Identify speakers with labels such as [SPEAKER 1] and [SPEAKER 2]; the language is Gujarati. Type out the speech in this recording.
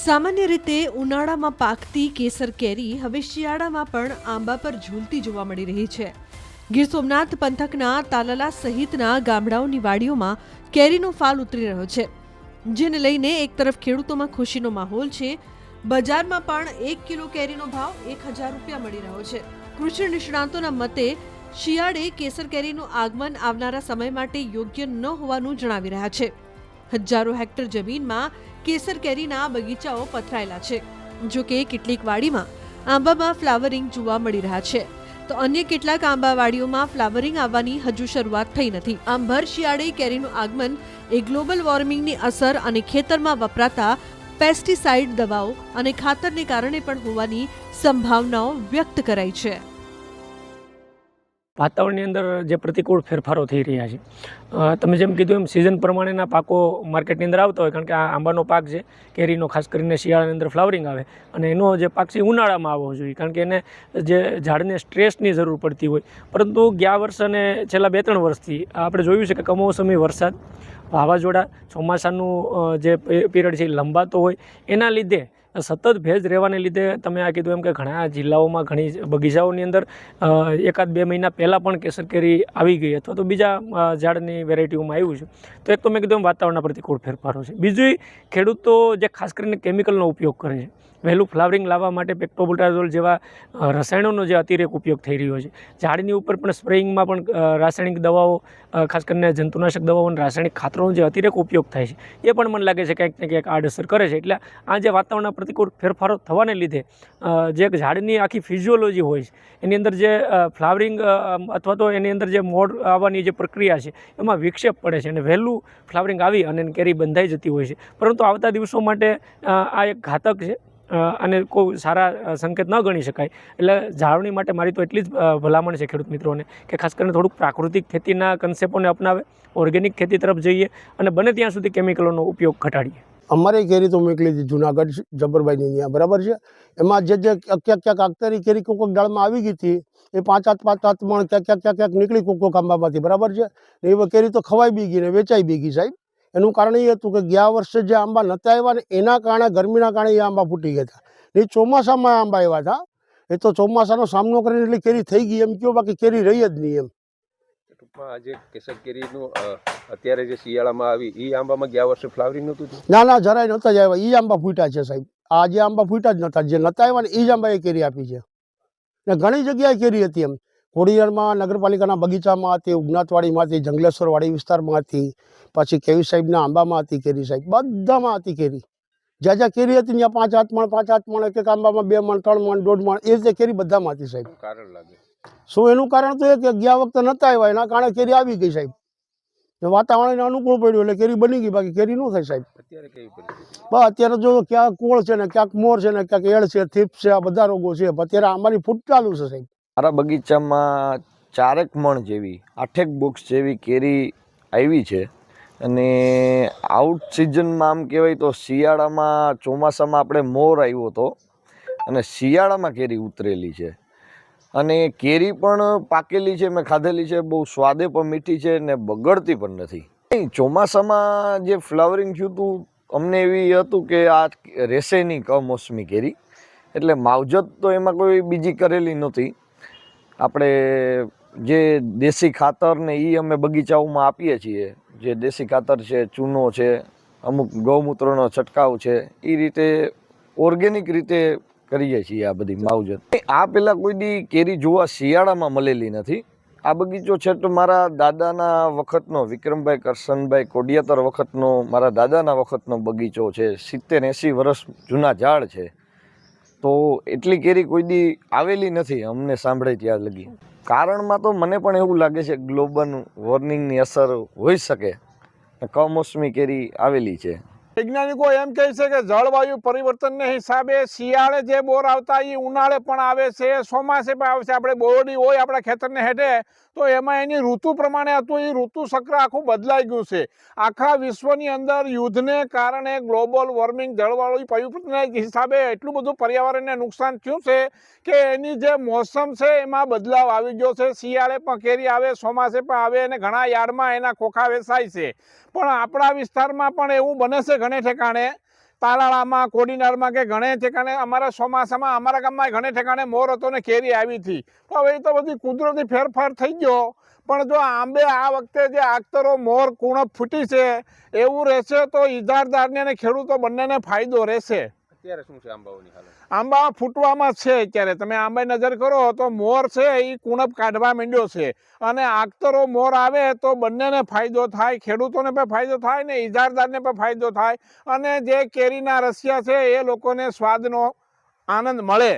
[SPEAKER 1] સામાન્ય રીતે ઉનાળામાં પાકતી કેસર કેરી હવે શિયાળામાં પણ આંબા પર ઝૂલતી જોવા મળી રહી છે. ગીર સોમનાથ પંથકના તાલાલા સહિતના ગામડાઓની વાડીઓમાં કેરીનો ફાલ ઉતરી રહ્યો છે, જેને લઈને એક તરફ ખેડૂતોમાં ખુશીનો માહોલ છે. બજારમાં પણ 1 કિલો કેરીનો ભાવ 1000 રૂપિયા મળી રહ્યો છે. કૃષિ નિષ્ણાતોના મતે શિયાળે કેસર કેરીનું આગમન આવનારા સમય માટે યોગ્ય ન હોવાનું જણાવી રહ્યા છે. હજારો હેક્ટર જમીનમાં કેસર કેરીના બગીચાઓ પથરાયેલા છે. જો કે કેટલીક વાડીમાં આંબામાં ફ્લાવરિંગ જોવા મળી રહ્યા છે, તો અન્ય કેટલાક આંબાવાડીઓમાં ફ્લાવરિંગ આવવાની હજુ શરૂઆત થઈ નથી. આમ ભર શિયાળે કેરીનું આગમન એ ગ્લોબલ વોર્મિંગની અસર અને ખેતરમાં વપરાતા પેસ્ટિસાઇડ દવાઓ અને ખાતરને કારણે પણ હોવાની સંભાવનાઓ વ્યક્ત કરાઈ છે.
[SPEAKER 2] વાતાવરણની અંદર જે પ્રતિકૂળ ફેરફારો થઈ રહ્યા છે, તમે જેમ કીધું એમ સિઝન પ્રમાણેના પાકો માર્કેટની અંદર આવતા હોય, કારણ કે આ આંબાનો પાક છે, કેરીનો ખાસ કરીને શિયાળાની અંદર ફ્લાવરિંગ આવે, અને એનો જે પાક છે ઉનાળામાં આવવો જોઈએ, કારણ કે એને જે ઝાડને સ્ટ્રેસની જરૂર પડતી હોય. પરંતુ ગયા વર્ષ અને છેલ્લા 2-3 વર્ષથી આપણે જોયું છે કે કમોસમી વરસાદ, વાવાઝોડા, ચોમાસાનું જે પીરિયડ છે એ લંબાતો હોય, એના લીધે સતત ભેજ રહેવાને લીધે તમે આ કીધું એમ કે ઘણા જિલ્લાઓમાં ઘણી બગીચાઓની અંદર 1-2 મહિના પહેલાં પણ કેસર કેરી આવી ગઈ, અથવા તો બીજા ઝાડની વેરાયટીઓમાં આવ્યું છે. તો એક તો મેં કીધું એમ વાતાવરણના પ્રતિકૂળ ફેરફારો છે. બીજું, ખેડૂતો જે ખાસ કરીને કેમિકલનો ઉપયોગ કરે છે, વહેલું ફ્લાવરિંગ લાવવા માટે પેક્ટોબુટાઝોલ જેવા રસાયણોનો જે અતિરેક ઉપયોગ થઈ રહ્યો છે. ઝાડની ઉપર પણ સ્પ્રેઇંગમાં પણ રાસાયણિક દવાઓ, ખાસ કરીને જંતુનાશક દવાઓ અને રાસાયણિક ખાતરોનો જે અતિરેક ઉપયોગ થાય છે, એ પણ મને લાગે છે ક્યાંક ને ક્યાંક આડઅસર કરે છે. એટલે આ જે વાતાવરણના પ્રતિકૂળ ફેરફારો થવાને લીધે જે ઝાડની આખી ફિઝિયોલોજી હોય છે, એની અંદર જે ફ્લાવરિંગ અથવા તો એની અંદર જે મોડ આવવાની જે પ્રક્રિયા છે, એમાં વિક્ષેપ પડે છે, અને વહેલું ફ્લાવરિંગ આવી અને કેરી બંધાઈ જતી હોય છે. પરંતુ આવતા દિવસો માટે આ એક ઘાતક છે અને કોઈ સારા સંકેત ન ગણી શકાય. એટલે જાળવણી માટે મારી તો એટલી જ ભલામણ છે ખેડૂત મિત્રોને કે ખાસ કરીને થોડુંક પ્રાકૃતિક ખેતીના કન્સેપ્ટોને અપનાવે, ઓર્ગેનિક ખેતી તરફ જઈએ અને બને ત્યાં સુધી કેમિકલોનો ઉપયોગ ઘટાડીએ.
[SPEAKER 3] અમારી કેરી તો મોકલી હતી જુનાગઢ જબરભાઈની ત્યાં, બરાબર છે. એમાં જે ક્યાંક આગતારી કેરી કોઈક ડાળમાં આવી ગઈ હતી, એ 5-5 મણ ક્યાંક નીકળી કોઈક આંબામાંથી, બરાબર છે. એ કેરી તો ખવાઈ બી ગઈ ને વેચાઈ બી ગઈ સાહેબ. એનું કારણ એ હતું કે ગયા વર્ષે જે આંબા નહોતા આવ્યા ને એના કારણે, ગરમીના કારણે એ આંબા ફૂટી ગયા હતા. એ ચોમાસામાં આંબા આવ્યા હતા, એ તો ચોમાસાનો સામનો કરીને એટલી કેરી થઈ ગઈ એમ કહો, બાકી કેરી રહી જ નહીં એમ.
[SPEAKER 4] આજે કેસર કેરીનું અત્યારે જે શિયાળામાં આવી એ આંબામાં ગયા વર્ષે ફ્લાવરિંગ નહોતું?
[SPEAKER 3] ના, જરાય નહોતા જ આવ્યા. એ આંબા ફૂટ્યા છે સાહેબ. આ જે આંબા ફૂટ્યા જ નહોતા, જે નહોતા આવ્યા ને એ જ આંબાએ કેરી આપી છે. ને ઘણી જગ્યાએ કેરી હતી એમ. ખોડિયારમાં નગરપાલિકાના બગીચામાં હતી, ઉગનાથવાડીમાં હતી, જંગલેશ્વરવાડી વિસ્તારમાં હતી, પછી કેવી સાહેબના આંબામાં હતી કેરી સાહેબ, બધામાં હતી કેરી. જ્યાં જ્યાં કેરી હતી ત્યાં 5-8 મણ, એક આંબામાં 2 મણ, 3 મણ, 1.5 મણ, એ રીતે કેરી બધામાં હતી સાહેબ.
[SPEAKER 4] કારણ લાગે
[SPEAKER 3] શું એનું કારણ તો એ કે ગયા વખતે નહોતા આવ્યા, એના કારણે કેરી આવી ગઈ સાહેબ. વાતાવરણને અનુકૂળ પડ્યું એટલે કેરી બની ગઈ, બાકી કેરી ન થાય સાહેબ.
[SPEAKER 4] અત્યારે કેવી પરિસ્થિતિ?
[SPEAKER 3] બસ અત્યારે જો ક્યાંક કોળ છે ને, ક્યાંક મોર છે ને, ક્યાંક એળ છે, થીપ છે, આ બધા રોગો છે. અત્યારે આંબાની ફૂટ ચાલુ છે સાહેબ.
[SPEAKER 5] મારા બગીચામાં 4 મણ જેવી, 8 બોક્સ જેવી કેરી આવી છે. અને આઉટ સિઝનમાં આમ કહેવાય તો શિયાળામાં, ચોમાસામાં આપણે મોર આવ્યો હતો અને શિયાળામાં કેરી ઉતરેલી છે. અને કેરી પણ પાકેલી છે, મેં ખાધેલી છે, બહુ સ્વાદે પણ મીઠી છે ને બગડતી પણ નથી. ચોમાસામાં જે ફ્લાવરિંગ થયું હતું, અમને એવી હતું કે આ રહેશે નહીં કમોસમી કેરી, એટલે માવજત તો એમાં કોઈ બીજી કરેલી નહોતી. આપણે જે દેશી ખાતર ને એ અમે બગીચાઓમાં આપીએ છીએ, જે દેશી ખાતર છે, ચૂનો છે, અમુક ગૌમૂત્રનો છંટકાવ છે, એ રીતે ઓર્ગેનિક રીતે કરીએ છીએ આ બધી માવજત. આ પહેલાં કોઈ દી કેરી જોવા શિયાળામાં મળેલી નથી. આ બગીચો છે તો મારા દાદાના વખતનો, વિક્રમભાઈ કરશનભાઈ કોડિયાતર વખતનો, મારા દાદાના વખતનો બગીચો છે. 70-80 વર્ષ જૂના ઝાડ છે. તો એટલી કેરી કોઈ દી આવેલી નથી અમને સાંભળે ત્યાં લગી. કારણમાં તો મને પણ એવું લાગે છે ગ્લોબલ વોર્મિંગની અસર હોઈ શકે, કમોસમી કેરી આવેલી છે.
[SPEAKER 6] વૈજ્ઞાનિકો એમ કહે છે કે જળવાયુ પરિવર્તનને હિસાબે શિયાળે જે બોર આવતા એ ઉનાળે પણ આવે છે, ચોમાસે પણ આવે છે. આપણે બોરડી હોય આપણા ખેતરને હેઠે, તો એમાં એની ઋતુ પ્રમાણે હતું, એ ઋતુ ચક્ર આખું બદલાઈ ગયું છે. આખા વિશ્વની અંદર યુદ્ધને કારણે, ગ્લોબલ વોર્મિંગ, જળવાયુ પરિવર્તનના હિસાબે એટલું બધું પર્યાવરણને નુકસાન થયું છે કે એની જે મોસમ છે એમાં બદલાવ આવી ગયો છે. શિયાળે પણ કેરી આવે, ચોમાસે પણ આવે, અને ઘણા યાર્ડમાં એના ખોખા વેચાય છે. પણ આપણા વિસ્તારમાં પણ એવું બને છે ઘણે ઠેકાણે તાલાળામાં, કોડીનારમાં કે ઘણે ઠેકાણે અમારા ચોમાસામાં અમારા ગામમાં ઘણે ઠેકાણે મોર હતો ને કેરી આવી હતી. તો હવે એ તો બધી કુદરતી ફેરફાર થઈ ગયો. પણ જો આંબે આ વખતે જે આગતરો મોર કુણપ ફૂટી છે એવું રહેશે તો ઈજારદારને અને ખેડૂતો બંનેને ફાયદો રહેશે.
[SPEAKER 4] અત્યારે શું છે આંબાઓની હાલત?
[SPEAKER 6] આંબા ફૂટવામાં છે અત્યારે. તમે આંબા નજર કરો તો મોર છે એ કુણપ કાઢવા માંડ્યો છે, અને આગતરો મોર આવે તો બંનેને ફાયદો થાય, ખેડૂતોને પણ ફાયદો થાય ને ઈજારદારને પણ ફાયદો થાય, અને જે કેરીના રસિયા છે એ લોકોને સ્વાદનો આનંદ મળે.